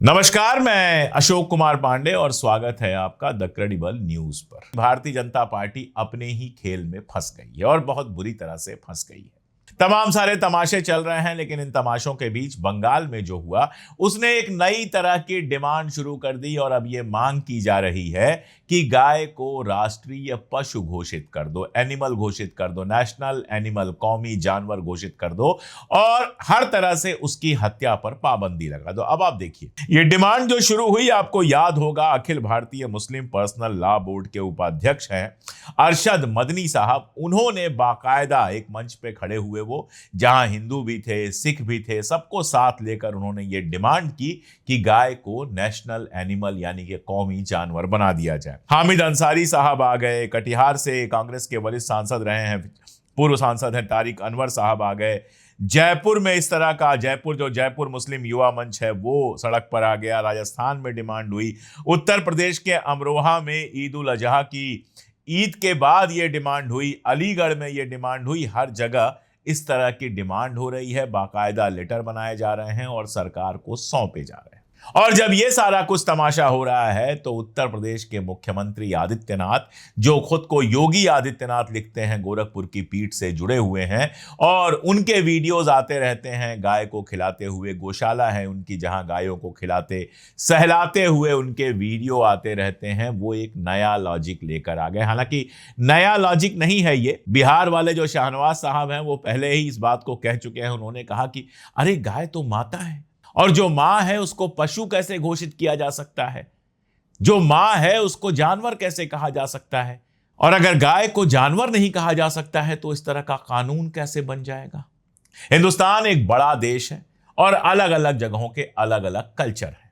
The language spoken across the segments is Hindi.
नमस्कार, मैं अशोक कुमार पांडे और स्वागत है आपका द क्रेडिबल न्यूज पर। भारतीय जनता पार्टी अपने ही खेल में फंस गई है और बहुत बुरी तरह से फंस गई है। तमाम सारे तमाशे चल रहे हैं, लेकिन इन तमाशों के बीच बंगाल में जो हुआ, उसने एक नई तरह की डिमांड शुरू कर दी और अब यह मांग की जा रही है कि गाय को राष्ट्रीय पशु घोषित कर दो, एनिमल घोषित कर दो, नेशनल एनिमल, कौमी जानवर घोषित कर दो और हर तरह से उसकी हत्या पर पाबंदी लगा दो। अब आप देखिए, ये डिमांड जो शुरू हुई, आपको याद होगा अखिल भारतीय मुस्लिम पर्सनल लॉ बोर्ड के उपाध्यक्ष हैं अरशद मदनी साहब। उन्होंने बाकायदा एक मंच पे खड़े हुए, वो जहां हिंदू भी थे, सिख भी थे, सबको साथ लेकर उन्होंने ये डिमांड की कि गाय को नेशनल एनिमल यानी कि कौमी जानवर बना दिया जाए। हामिद अंसारी साहब आ गए, कटिहार से कांग्रेस के वरिष्ठ सांसद रहे हैं, पूर्व सांसद हैं तारिक अनवर साहब आ गए। जयपुर में इस तरह का जयपुर मुस्लिम युवा मंच है वो सड़क पर आ गया। राजस्थान में डिमांड हुई, उत्तर प्रदेश के अमरोहा में ईद उल अजहा की ईद के बाद ये डिमांड हुई, अलीगढ़ में ये डिमांड हुई। हर जगह इस तरह की डिमांड हो रही है, बाकायदा लेटर बनाए जा रहे हैं और सरकार को सौंपे जा रहे हैं। और जब ये सारा कुछ तमाशा हो रहा है तो उत्तर प्रदेश के मुख्यमंत्री आदित्यनाथ, जो खुद को योगी आदित्यनाथ लिखते हैं, गोरखपुर की पीठ से जुड़े हुए हैं और उनके वीडियोस आते रहते हैं गाय को खिलाते हुए। गौशाला है उनकी जहां गायों को खिलाते सहलाते हुए उनके वीडियो आते रहते हैं। वो एक नया लॉजिक लेकर आ गए। हालांकि नया लॉजिक नहीं है ये, बिहार वाले जो शाहनवाज साहब हैं वो पहले ही इस बात को कह चुके हैं। उन्होंने कहा कि अरे गाय तो माता है और जो मां है उसको पशु कैसे घोषित किया जा सकता है, जो मां है उसको जानवर कैसे कहा जा सकता है, और अगर गाय को जानवर नहीं कहा जा सकता है तो इस तरह का कानून कैसे बन जाएगा। हिंदुस्तान एक बड़ा देश है और अलग अलग जगहों के अलग अलग कल्चर है।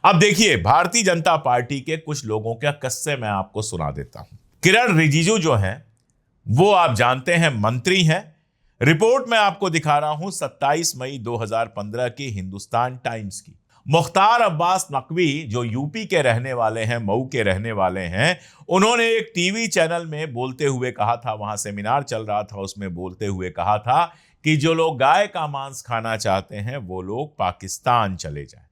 अब देखिए, भारतीय जनता पार्टी के कुछ लोगों का किस्से मैं आपको सुना देता हूं। किरण रिजिजू जो हैं, वो आप जानते हैं मंत्री हैं। रिपोर्ट मैं आपको दिखा रहा हूं 27 मई 2015 की हिंदुस्तान टाइम्स की। मुख्तार अब्बास नकवी, जो यूपी के रहने वाले हैं, मऊ के रहने वाले हैं, उन्होंने एक टीवी चैनल में बोलते हुए कहा था, वहां सेमिनार चल रहा था, उसमें बोलते हुए कहा था कि जो लोग गाय का मांस खाना चाहते हैं वो लोग पाकिस्तान चले जाएं।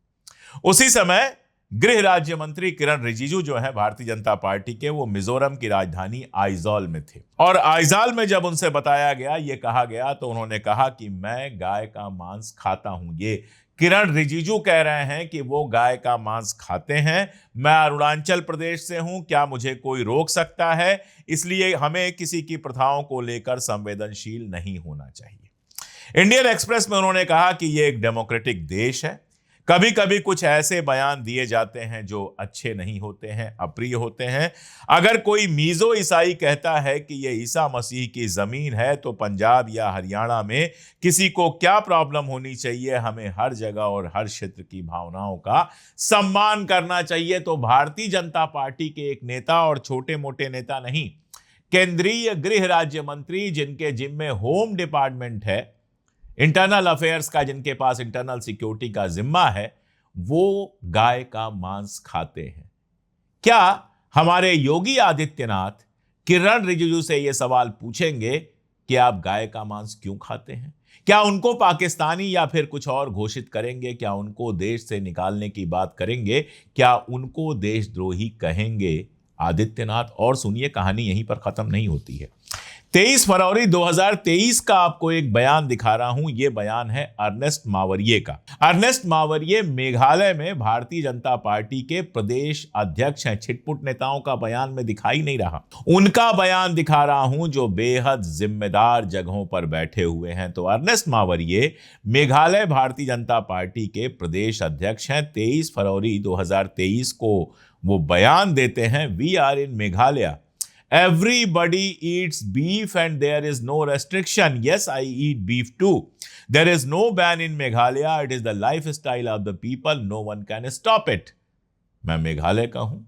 उसी समय गृह राज्य मंत्री किरण रिजिजू जो है भारतीय जनता पार्टी के, वो मिजोरम की राजधानी आइजॉल में थे और आइजॉल में जब उनसे बताया गया, ये कहा गया, तो उन्होंने कहा कि मैं गाय का मांस खाता हूं। ये किरण रिजिजू कह रहे हैं कि वो गाय का मांस खाते हैं। मैं अरुणाचल प्रदेश से हूं, क्या मुझे कोई रोक सकता है? इसलिए हमें किसी की प्रथाओं को लेकर संवेदनशील नहीं होना चाहिए। इंडियन एक्सप्रेस में उन्होंने कहा कि यह एक डेमोक्रेटिक देश है, कभी कभी कुछ ऐसे बयान दिए जाते हैं जो अच्छे नहीं होते हैं, अप्रिय होते हैं। अगर कोई मीजो ईसाई कहता है कि यह ईसा मसीह की जमीन है तो पंजाब या हरियाणा में किसी को क्या प्रॉब्लम होनी चाहिए? हमें हर जगह और हर क्षेत्र की भावनाओं का सम्मान करना चाहिए। तो भारतीय जनता पार्टी के एक नेता, और छोटे मोटे नेता नहीं, केंद्रीय गृह राज्य मंत्री, जिनके जिम्मे होम डिपार्टमेंट है, इंटरनल अफेयर्स का, जिनके पास इंटरनल सिक्योरिटी का जिम्मा है, वो गाय का मांस खाते हैं। क्या हमारे योगी आदित्यनाथ किरण रिजिजू से यह सवाल पूछेंगे कि आप गाय का मांस क्यों खाते हैं? क्या उनको पाकिस्तानी या फिर कुछ और घोषित करेंगे? क्या उनको देश से निकालने की बात करेंगे? क्या उनको देशद्रोही कहेंगे आदित्यनाथ? और सुनिए, कहानी यहीं पर खत्म नहीं होती है। 23 फरवरी 2023 का आपको एक बयान दिखा रहा हूं। यह बयान है अर्नेस्ट मावरिये का। अर्नेस्ट मावरिये मेघालय में भारतीय जनता पार्टी के प्रदेश अध्यक्ष हैं। छिटपुट नेताओं का बयान में दिखाई नहीं रहा, उनका बयान दिखा रहा हूं जो बेहद जिम्मेदार जगहों पर बैठे हुए हैं। तो अर्नेस्ट मावरिये मेघालय भारतीय जनता पार्टी के प्रदेश अध्यक्ष हैं। 23 फरवरी 2023 को वो बयान देते हैं, we are in Meghalaya, everybody eats beef and there is no restriction. Yes, I eat beef too. There is no ban in Meghalaya. It is the lifestyle of the people. No one can stop it. मैं मेघालय का हूं,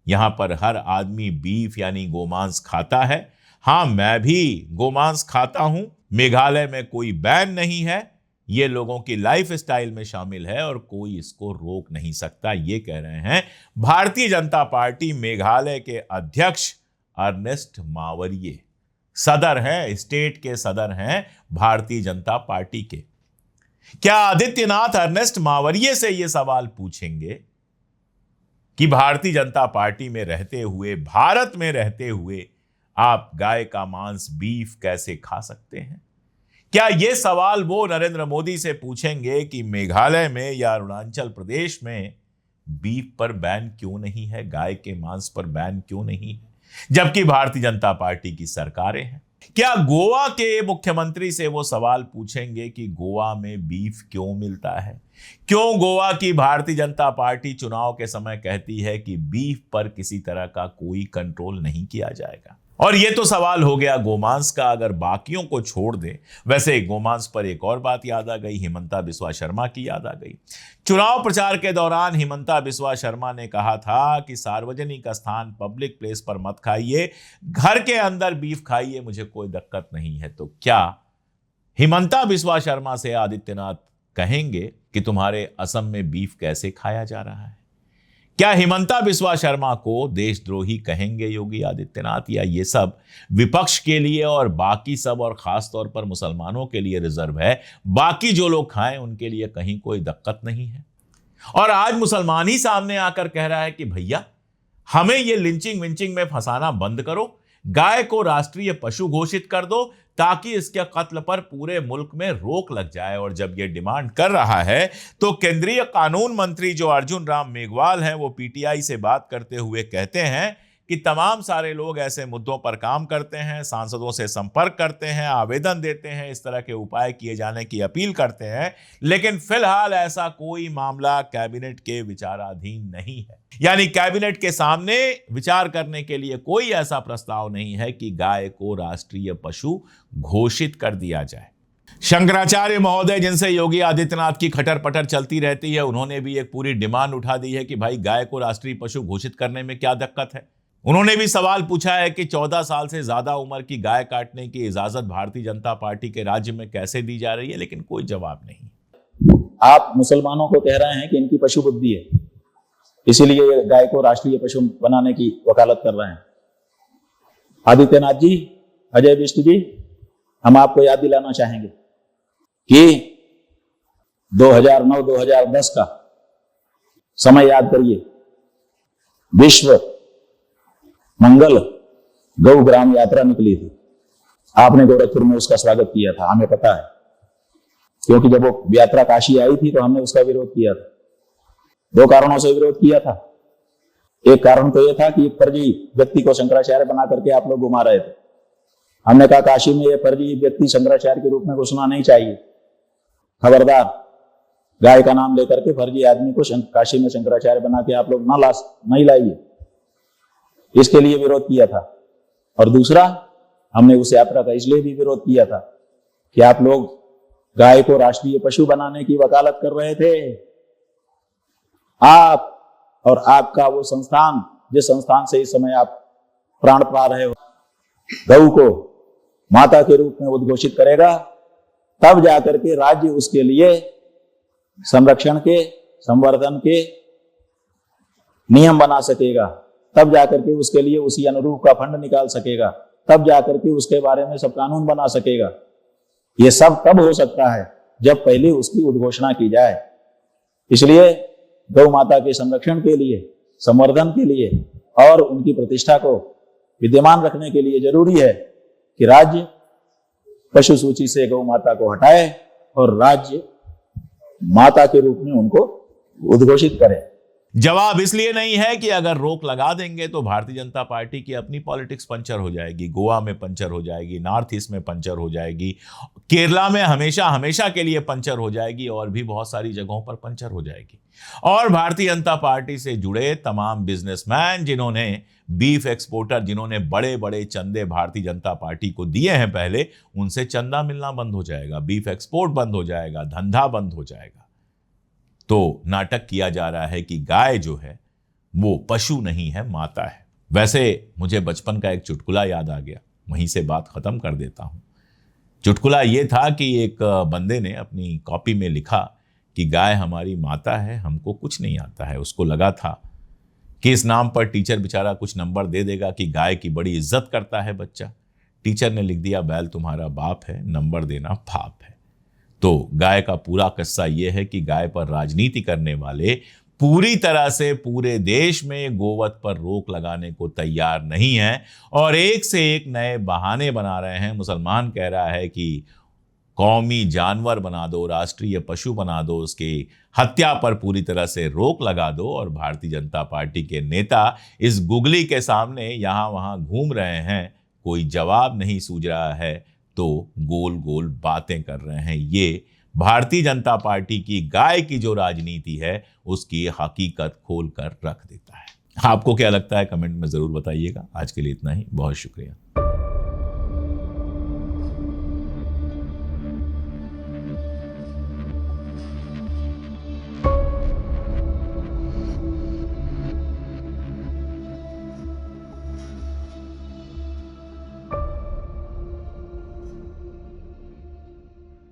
यहां पर हर आदमी बीफ यानी गोमांस खाता है। हां, मैं भी गोमांस खाता हूं। मेघालय में कोई बैन नहीं है, ये लोगों की लाइफ स्टाइल में शामिल है और कोई इसको रोक नहीं सकता। ये कह रहे हैं भारतीय जनता पार्टी मेघालय के अध्यक्ष अर्नेस्ट मावरिये। सदर हैं, स्टेट के सदर हैं भारतीय जनता पार्टी के। क्या आदित्यनाथ अर्नेस्ट मावरिये से यह सवाल पूछेंगे कि भारतीय जनता पार्टी में रहते हुए, भारत में रहते हुए आप गाय का मांस, बीफ कैसे खा सकते हैं? क्या यह सवाल वो नरेंद्र मोदी से पूछेंगे कि मेघालय में या अरुणाचल प्रदेश में बीफ पर बैन क्यों नहीं है, गाय के मांस पर बैन क्यों नहीं है, जबकि भारतीय जनता पार्टी की सरकारें हैं? क्या गोवा के मुख्यमंत्री से वो सवाल पूछेंगे कि गोवा में बीफ क्यों मिलता है? क्यों गोवा की भारतीय जनता पार्टी चुनाव के समय कहती है कि बीफ पर किसी तरह का कोई कंट्रोल नहीं किया जाएगा? और ये तो सवाल हो गया गोमांस का, अगर बाकियों को छोड़ दे। वैसे गोमांस पर एक और बात याद आ गई, हिमंता बिस्वा शर्मा की याद आ गई। चुनाव प्रचार के दौरान हिमंता बिस्वा शर्मा ने कहा था कि सार्वजनिक स्थान, पब्लिक प्लेस पर मत खाइए, घर के अंदर बीफ खाइए, मुझे कोई दिक्कत नहीं है। तो क्या हिमंता बिस्वा शर्मा से आदित्यनाथ कहेंगे कि तुम्हारे असम में बीफ कैसे खाया जा रहा है? क्या हिमंता बिस्वा शर्मा को देशद्रोही कहेंगे योगी आदित्यनाथ, या ये सब विपक्ष के लिए और बाकी सब, और खास तौर पर मुसलमानों के लिए रिजर्व है, बाकी जो लोग खाएं उनके लिए कहीं कोई दिक्कत नहीं है? और आज मुसलमान ही सामने आकर कह रहा है कि भैया हमें ये लिंचिंग विंचिंग में फंसाना बंद करो, गाय को राष्ट्रीय पशु घोषित कर दो ताकि इसके कत्ल पर पूरे मुल्क में रोक लग जाए। और जब यह डिमांड कर रहा है तो केंद्रीय कानून मंत्री जो अर्जुन राम मेघवाल हैं, वो पीटीआई से बात करते हुए कहते हैं कि तमाम सारे लोग ऐसे मुद्दों पर काम करते हैं, सांसदों से संपर्क करते हैं, आवेदन देते हैं, इस तरह के उपाय किए जाने की अपील करते हैं, लेकिन फिलहाल ऐसा कोई मामला कैबिनेट के विचाराधीन नहीं है। यानी कैबिनेट के सामने विचार करने के लिए कोई ऐसा प्रस्ताव नहीं है कि गाय को राष्ट्रीय पशु घोषित कर दिया जाए। शंकराचार्य महोदय, जिनसे योगी आदित्यनाथ की खटर पटर चलती रहती है, उन्होंने भी एक पूरी डिमांड उठा दी है कि भाई गाय को राष्ट्रीय पशु घोषित करने में क्या दिक्कत है। उन्होंने भी सवाल पूछा है कि 14 साल से ज्यादा उम्र की गाय काटने की इजाजत भारतीय जनता पार्टी के राज्य में कैसे दी जा रही है, लेकिन कोई जवाब नहीं। आप मुसलमानों को कह रहे हैं कि इनकी पशु बुद्धि है, इसीलिए गाय को राष्ट्रीय पशु बनाने की वकालत कर रहे हैं। आदित्यनाथ जी, अजय बिष्ट जी, हम आपको याद दिलाना चाहेंगे कि 2009-2010 का समय याद करिए। विश्व मंगल गौ ग्राम यात्रा निकली थी, आपने गोरखपुर में उसका स्वागत किया था, हमें पता है, क्योंकि जब वो यात्रा काशी आई थी तो हमने उसका विरोध किया था। 2 कारणों से विरोध किया था। एक कारण तो यह था कि एक फर्जी व्यक्ति को शंकराचार्य बना करके आप लोग घुमा रहे थे। हमने कहा काशी में यह फर्जी व्यक्ति शंकराचार्य के रूप में घुसना नहीं चाहिए, खबरदार, गाय का नाम लेकर के फर्जी आदमी को काशी में शंकराचार्य बना के आप लोग नहीं लाइए, इसके लिए विरोध किया था। और दूसरा, हमने उस यात्रा का इसलिए भी विरोध किया था कि आप लोग गाय को राष्ट्रीय पशु बनाने की वकालत कर रहे थे। आप और आपका वो संस्थान, जिस संस्थान से इस समय आप प्राण पा रहे हो, गौ को माता के रूप में उद्घोषित करेगा, तब जाकर के राज्य उसके लिए संरक्षण के, संवर्धन के नियम बना सकेगा, तब जाकर के उसके लिए उसी अनुरूप का फंड निकाल सकेगा, तब जाकर के उसके बारे में सब कानून बना सकेगा। यह सब तब हो सकता है जब पहले उसकी उद्घोषणा की जाए। इसलिए गौ माता के संरक्षण के लिए, संवर्धन के लिए और उनकी प्रतिष्ठा को विद्यमान रखने के लिए जरूरी है कि राज्य पशु सूची से गौ माता को हटाए और राज्य माता के रूप में उनको उद्घोषित करे। जवाब इसलिए नहीं है कि अगर रोक लगा देंगे तो भारतीय जनता पार्टी की अपनी पॉलिटिक्स पंचर हो जाएगी, गोवा में पंचर हो जाएगी, नॉर्थ ईस्ट में पंचर हो जाएगी, केरला में हमेशा के लिए पंचर हो जाएगी, और भी बहुत सारी जगहों पर पंचर हो जाएगी। और भारतीय जनता पार्टी से जुड़े तमाम बिजनेसमैन, जिन्होंने बीफ एक्सपोर्टर, जिन्होंने बड़े बड़े चंदे भारतीय जनता पार्टी को दिए हैं पहले, उनसे चंदा मिलना बंद हो जाएगा, बीफ एक्सपोर्ट बंद हो जाएगा, धंधा बंद हो जाएगा। तो नाटक किया जा रहा है कि गाय जो है वो पशु नहीं है, माता है। वैसे मुझे बचपन का एक चुटकुला याद आ गया, वहीं से बात खत्म कर देता हूं। चुटकुला ये था कि एक बंदे ने अपनी कॉपी में लिखा कि गाय हमारी माता है, हमको कुछ नहीं आता है। उसको लगा था कि इस नाम पर टीचर बेचारा कुछ नंबर दे देगा कि गाय की बड़ी इज्जत करता है बच्चा। टीचर ने लिख दिया, बैल तुम्हारा बाप है, नंबर देना पाप है। तो गाय का पूरा किस्सा यह है कि गाय पर राजनीति करने वाले पूरी तरह से पूरे देश में गोवध पर रोक लगाने को तैयार नहीं है और एक से एक नए बहाने बना रहे हैं। मुसलमान कह रहा है कि कौमी जानवर बना दो, राष्ट्रीय पशु बना दो, उसकी हत्या पर पूरी तरह से रोक लगा दो, और भारतीय जनता पार्टी के नेता इस गुगली के सामने यहां वहां घूम रहे हैं, कोई जवाब नहीं सूझ रहा है तो गोल गोल बातें कर रहे हैं। ये भारतीय जनता पार्टी की गाय की जो राजनीति है उसकी हकीकत खोल कर रख देता है। आपको क्या लगता है कमेंट में जरूर बताइएगा। आज के लिए इतना ही, बहुत शुक्रिया।